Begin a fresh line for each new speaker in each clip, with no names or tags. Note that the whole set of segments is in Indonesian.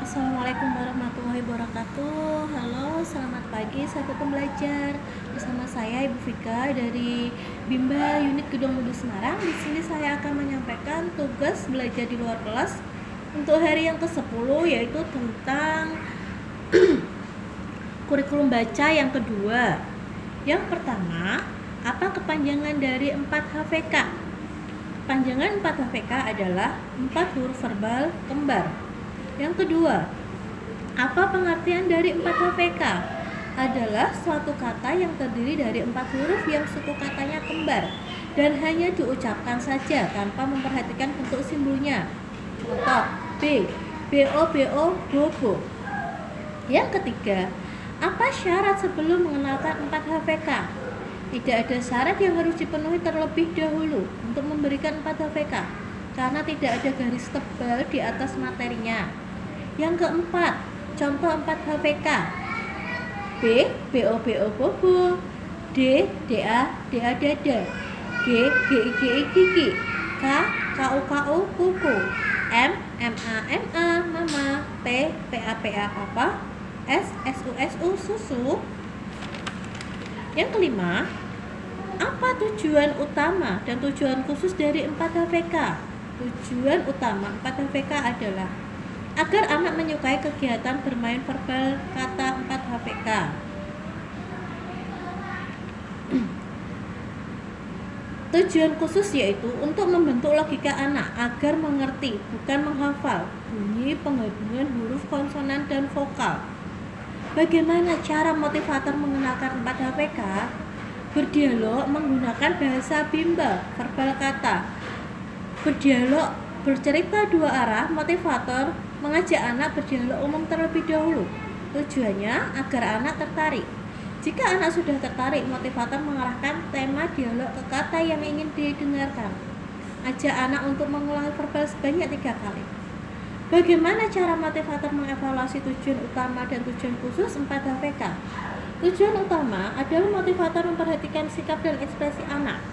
Assalamualaikum warahmatullahi wabarakatuh. Halo, selamat pagi sahabat pembelajar. Bersama saya Ibu Vika dari Bimba Unit Gedong Mudu Semarang. Di sini saya akan menyampaikan tugas belajar di luar kelas untuk hari yang ke-10, yaitu tentang kurikulum baca yang kedua. Yang pertama, apa kepanjangan dari 4HVK? Kepanjangan 4HVK adalah 4 huruf verbal kembar. Yang kedua, apa pengertian dari 4HVK? Adalah suatu kata yang terdiri dari 4 huruf yang suku katanya kembar dan hanya diucapkan saja tanpa memperhatikan bentuk simbolnya. Contoh, B, BO, bobo. Yang ketiga, apa syarat sebelum mengenalkan 4HVK? Tidak ada syarat yang harus dipenuhi terlebih dahulu untuk memberikan 4HVK karena tidak ada garis tebal di atas materinya. Yang keempat, contoh 4HVK. B, BO, bobo. D, DA, dada. G, GI, gigi. K, KU, kuku. M, MA, mama. P, PA, apa. S, SU, susu. Yang kelima, apa tujuan utama dan tujuan khusus dari 4HVK? Tujuan utama 4HVK adalah agar anak menyukai kegiatan bermain verbal kata 4HVK. Tujuan khusus yaitu untuk membentuk logika anak agar mengerti, bukan menghafal, bunyi penggabungan huruf konsonan dan vokal. Bagaimana cara motivator mengenalkan 4HVK? Berdialog menggunakan bahasa Bimba, verbal kata. Berdialog bercerita dua arah, motivator mengajak anak berdialog umum terlebih dahulu. Tujuannya agar anak tertarik. Jika anak sudah tertarik, motivator mengarahkan tema dialog ke kata yang ingin didengarkan. Ajak anak untuk mengulangi verbal sebanyak 3 kali. Bagaimana cara motivator mengevaluasi tujuan utama dan tujuan khusus 4HVK? Tujuan utama adalah motivator memperhatikan sikap dan ekspresi anak.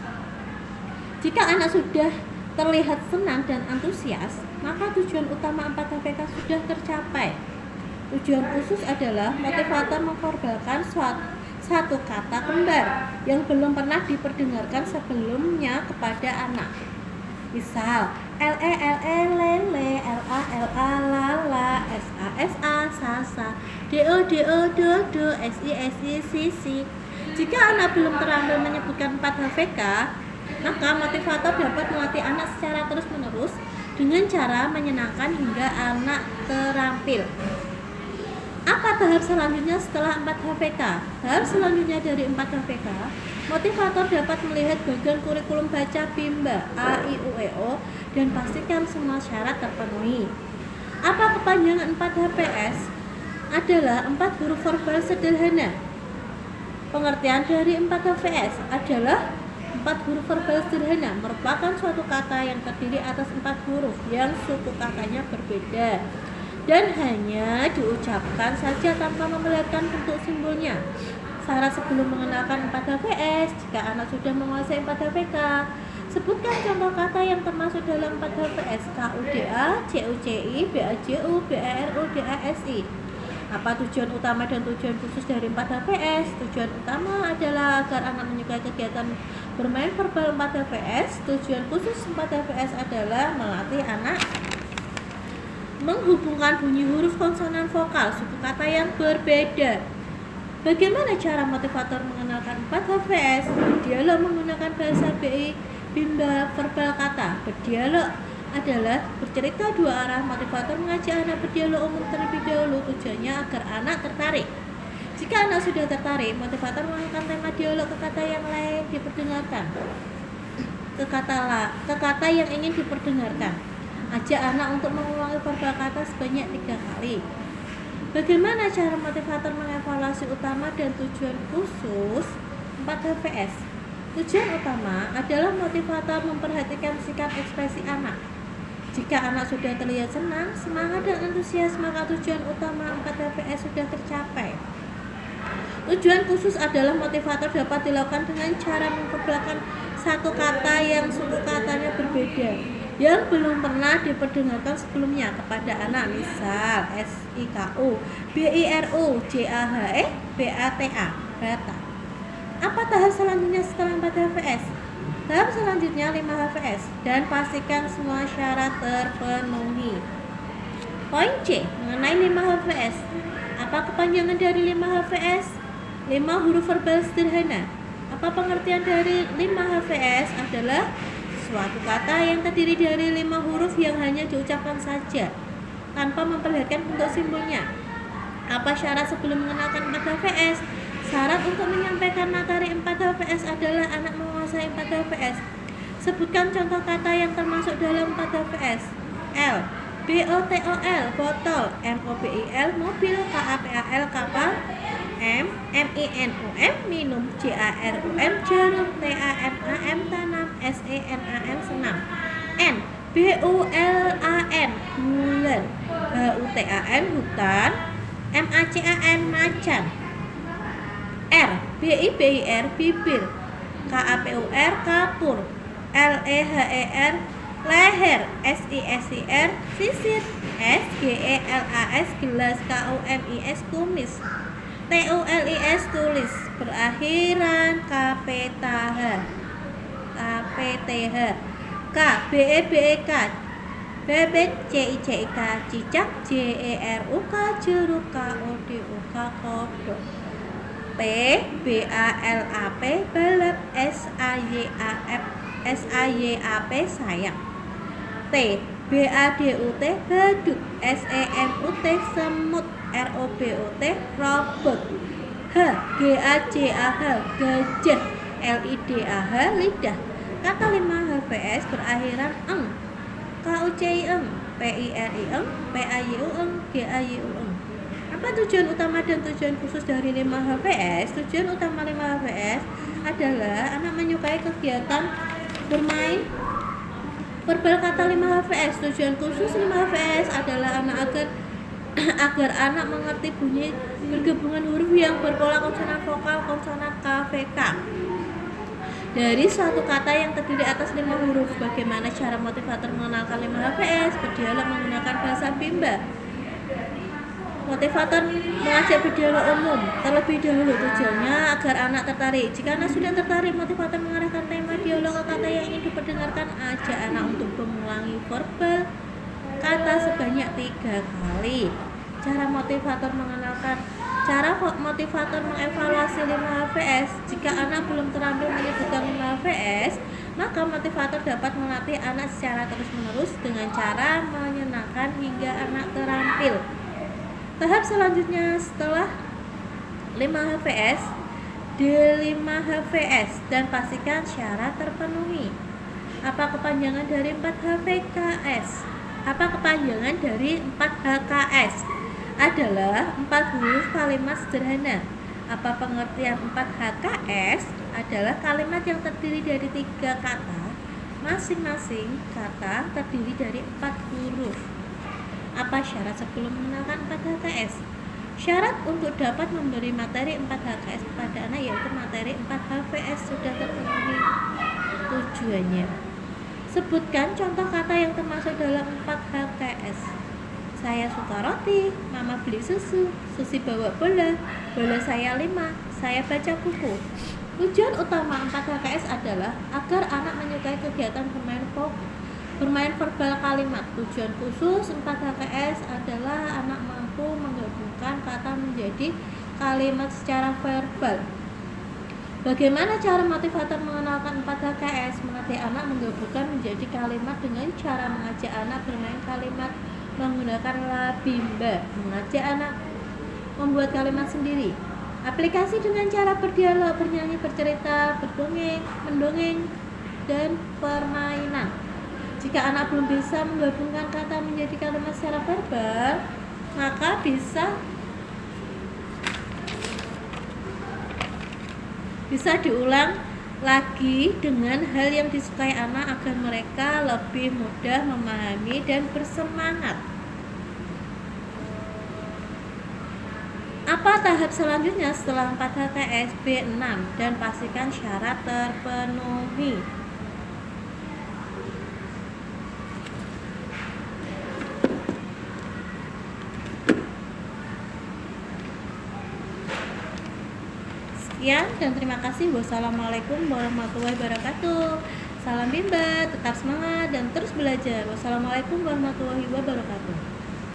Jika anak sudah terlihat senang dan antusias, maka tujuan utama 4HVK sudah tercapai. Tujuan khusus adalah motivator memverbalkan satu kata kembar yang belum pernah diperdengarkan sebelumnya kepada anak. Misal, LE, lele, LA, lala, SA, sasa, DO, dodo, SI, sisi. Jika anak belum terampil menyebutkan 4HVK, maka motivator dapat melatih anak secara terus-menerus dengan cara menyenangkan hingga anak terampil. Apa tahap selanjutnya setelah 4HVK? Tahap selanjutnya dari 4HVK, motivator dapat melihat bagian kurikulum baca Bimba A, I, U, E, O dan pastikan semua syarat terpenuhi. Apa kepanjangan 4HPS? Adalah 4 huruf verbal sederhana. Pengertian dari 4HVS adalah 4 huruf verbal sederhana merupakan suatu kata yang terdiri atas 4 huruf yang suku katanya berbeda dan hanya diucapkan saja tanpa memperlihatkan bentuk simbolnya. Syarat sebelum mengenalkan 4HVS: jika anak sudah menguasai 4HVK, sebutkan contoh kata yang termasuk dalam 4HVS: KUDA, CUCI, BAJU, BARU, DASI. Apa tujuan utama dan tujuan khusus dari 4HVS? Tujuan utama adalah agar anak menyukai kegiatan bermain verbal 4HVS. Tujuan khusus 4HVS adalah melatih anak menghubungkan bunyi huruf konsonan vokal suku kata yang berbeda. Bagaimana cara motivator mengenalkan 4HVS? Berdialog menggunakan bahasa BI Bimba verbal kata. Berdialog adalah bercerita dua arah. Motivator mengajak anak berdialog umum terlebih dahulu. Tujuannya agar anak tertarik. Jika anak sudah tertarik, motivator mengenalkan tema dialog ke kata yang lain diperdengarkan. Ke kata yang ingin diperdengarkan. Ajak anak untuk mengulangi verbal kata sebanyak 3 kali. Bagaimana cara motivator mengevaluasi utama dan tujuan khusus 4HVS? Tujuan utama adalah motivator memperhatikan sikap ekspresi anak. Jika anak sudah terlihat senang, semangat dan antusias, maka tujuan utama 4HVS sudah tercapai. Tujuan khusus adalah motivator dapat dilakukan dengan cara memperkenalkan satu kata yang suku katanya berbeda yang belum pernah diperdengarkan sebelumnya kepada anak, misal SIKU, BIRU, JAHE, BATA, bata. Apa tahap selanjutnya setelah 4 HVS? Tahap selanjutnya 5 HVS dan pastikan semua syarat terpenuhi. Poin C mengenai 5 HVS. Apa kepanjangan dari 5 HVS? 5 huruf verbal sederhana. Apa pengertian dari 5 HVS? Adalah suatu kata yang terdiri dari 5 huruf yang hanya diucapkan saja tanpa memperlihatkan bentuk simbolnya. Apa syarat sebelum mengenalkan 4 HVS? Syarat untuk menyampaikan materi 4 HVS adalah anak menguasai 4 HVS. Sebutkan contoh kata yang termasuk dalam 4 HVS. L, BOTOL, botol, MOBIL, mobil, KAPAL, kapal, MINUM, minum, JARUM, jarum, TANAM, tanam, SENAM, senam, N, BULAN, bulan, HUTAN, hutan, MACAN, macan, R, BIBIR, bibir, KAPUR, kapur, LEHER, leher, SISIR, sisir, SGELAS, gelas, KUMIS, kumis, TULIS, tulis, berakhiran KPTH, K, BEBEK, bebek, CICIK, cicak, JERUK, jeruk, KODUK, kodok, P, BALAP, balap, SAYAP, sayap, T, BADUT, badut, SEMUT, semut, ROBOT, robot, H, GAJAH, gajah, LIDAH, lidah. Kata 5 HVS berakhiran eng, KUCI eng, PIRI eng, PAYU eng, GAYU eng. Apa tujuan utama dan tujuan khusus dari 5 HVS? Tujuan utama 5 HVS adalah anak menyukai kegiatan bermain verbal kata 5 HVS. Tujuan khusus 5 HVS adalah agar anak mengerti bunyi bergabungan huruf yang berpola konsonan vokal, konsonan KVK dari suatu kata yang terdiri atas 5 huruf. Bagaimana cara motivator mengenalkan 5 HVS? Berdialog menggunakan bahasa Bimba. Motivator mengajak berdialog umum terlebih dahulu, tujuannya agar anak tertarik. Jika anak sudah tertarik, motivator mengarahkan tema dialog ke kata yang ingin diperdengarkan. Ajak anak untuk mengulangi verbal kata sebanyak 3 kali. Cara motivator mengevaluasi 5 HVS. Jika anak belum terampil menyebutkan 5 HVS, maka motivator dapat melatih anak secara terus-menerus dengan cara menyenangkan hingga anak terampil. Tahap selanjutnya setelah 5 HVS, D5 HVS dan pastikan syarat terpenuhi. Apa kepanjangan dari 4 HVKS? Apa kepanjangan dari 4 HKS? Adalah 4 huruf kalimat sederhana. Apa pengertian 4 HKS? Adalah kalimat yang terdiri dari 3 kata. Masing-masing kata terdiri dari 4 huruf. Apa syarat sebelum mengenalkan 4 HKS? Syarat untuk dapat memberi materi 4 HKS kepada anak yaitu materi 4 HVS sudah terpenuhi tujuannya. Sebutkan contoh kata yang termasuk dalam 4 HKS. Saya suka roti, mama beli susu, Susi bawa bola, bola saya 5, saya baca buku. Tujuan utama 4 HKS adalah agar anak menyukai kegiatan bermain verbal kalimat. Tujuan khusus 4 HKS adalah anak mampu menggabungkan kata menjadi kalimat secara verbal. Bagaimana cara motivator mengenalkan 4 HKS? Melatih anak menggabungkan menjadi kalimat dengan cara mengajak anak bermain kalimat menggunakan labimba, mengajak anak membuat kalimat sendiri. Aplikasi dengan cara berdialog, bernyanyi, bercerita, berdongeng, mendongeng, dan permainan. Jika anak belum bisa menggabungkan kata menjadi kalimat secara verbal, maka bisa diulang lagi dengan hal yang disukai anak agar mereka lebih mudah memahami dan bersemangat. Apa tahap selanjutnya setelah 4 HKS? B6 dan pastikan syarat terpenuhi. Sekian dan terima kasih. Wassalamualaikum warahmatullahi wabarakatuh. Salam Bimba, tetap semangat dan terus belajar. Wassalamualaikum warahmatullahi wabarakatuh.